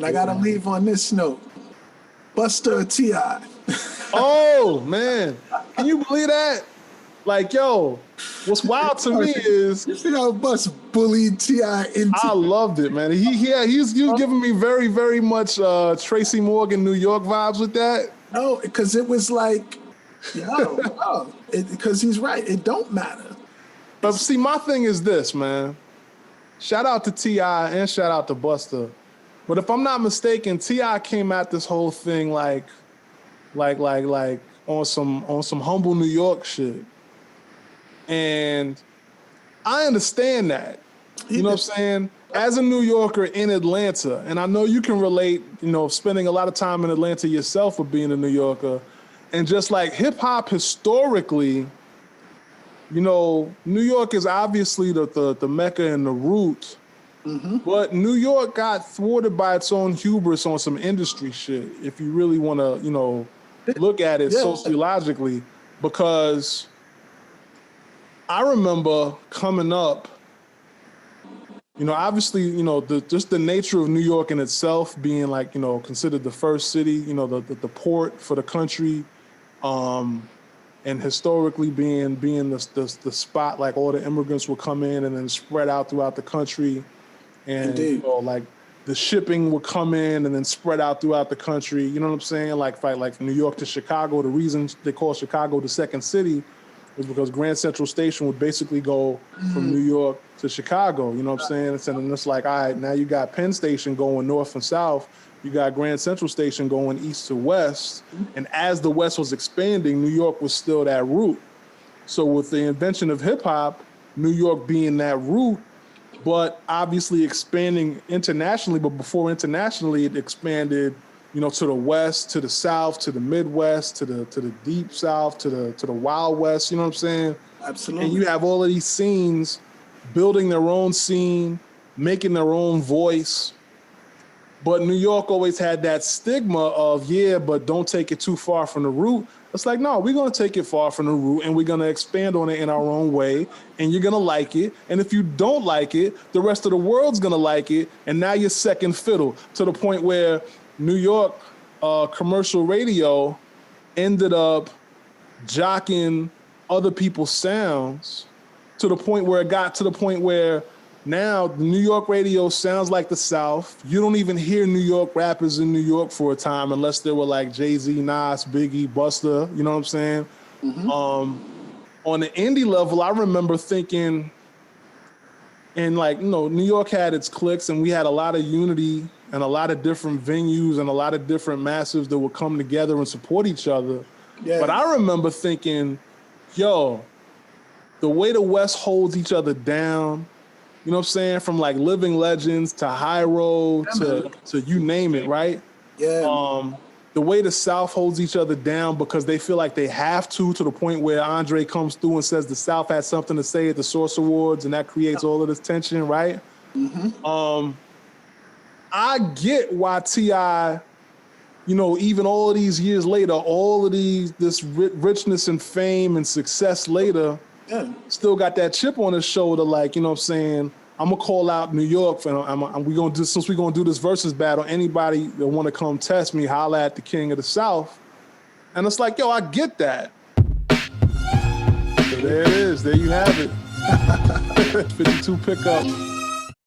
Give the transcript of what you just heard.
I gotta leave on this note. Busta or T.I.? Oh man, can you believe that? Like, yo, what's wild to me is You see how Bust bullied T.I. into I loved it, man. He was giving me very, very much Tracy Morgan, New York vibes with that. no, because it was like, because he's right. It don't matter. But see, my thing is this, man. Shout out to T.I. and shout out to Busta. But if I'm not mistaken, T.I. came at this whole thing like on some humble New York shit. And I understand that. You know what I'm saying? As a New Yorker in Atlanta, and I know you can relate, you know, spending a lot of time in Atlanta yourself with being a New Yorker, and just like hip hop historically, you know, New York is obviously the mecca and the root, but New York got thwarted by its own hubris on some industry shit, if you really want to, you know, look at it sociologically, because I remember coming up, you know, obviously, you know, just the nature of New York in itself being like, you know, considered the first city, you know, the port for the country, and historically being the spot like all the immigrants would come in and then spread out throughout the country, and you know, like the shipping would come in and then spread out throughout the country. You know what I'm saying? Like New York to Chicago. The reason they call Chicago the second city is because Grand Central Station would basically go from New York to Chicago. You know what I'm saying? And it's like, all right, now you got Penn Station going north and south. You got Grand Central Station going east to west. And as the West was expanding, New York was still that route. So with the invention of hip hop, New York being that route, but obviously expanding internationally, but before internationally, it expanded, you know, to the west, to the south, to the Midwest, to the deep south, to the Wild West. You know what I'm saying? Absolutely. And you have all of these scenes building their own scene, making their own voice. But New York always had that stigma of, yeah, but don't take it too far from the root. It's like, no, we're going to take it far from the root and we're going to expand on it in our own way, and you're going to like it. And if you don't like it, the rest of the world's going to like it. And now you're second fiddle, to the point where New York commercial radio ended up jocking other people's sounds to the point where it got to the point where now New York radio sounds like the South. You don't even hear New York rappers in New York for a time unless they were like Jay-Z, Nas, Biggie, Busta. You know what I'm saying? On the indie level, I remember thinking, and like, you know, New York had its cliques and we had a lot of unity and a lot of different venues and a lot of different massives that would come together and support each other. Yeah. But I remember thinking, yo, the way the West holds each other down, you know what I'm saying? From like Living Legends to High Road to you name it, right? Yeah. The way the South holds each other down because they feel like they have to the point where Andre comes through and says the South has something to say at the Source Awards, and that creates all of this tension, right? I get why T.I., you know, even all of these years later, all of this richness and fame and success later, still got that chip on his shoulder, like, you know what I'm saying, I'm gonna call out New York, and we gonna do, since we're gonna do this versus battle, anybody that wanna come test me, holla at the king of the South. And it's like, yo, I get that. So there it is, there you have it. 52 pickup.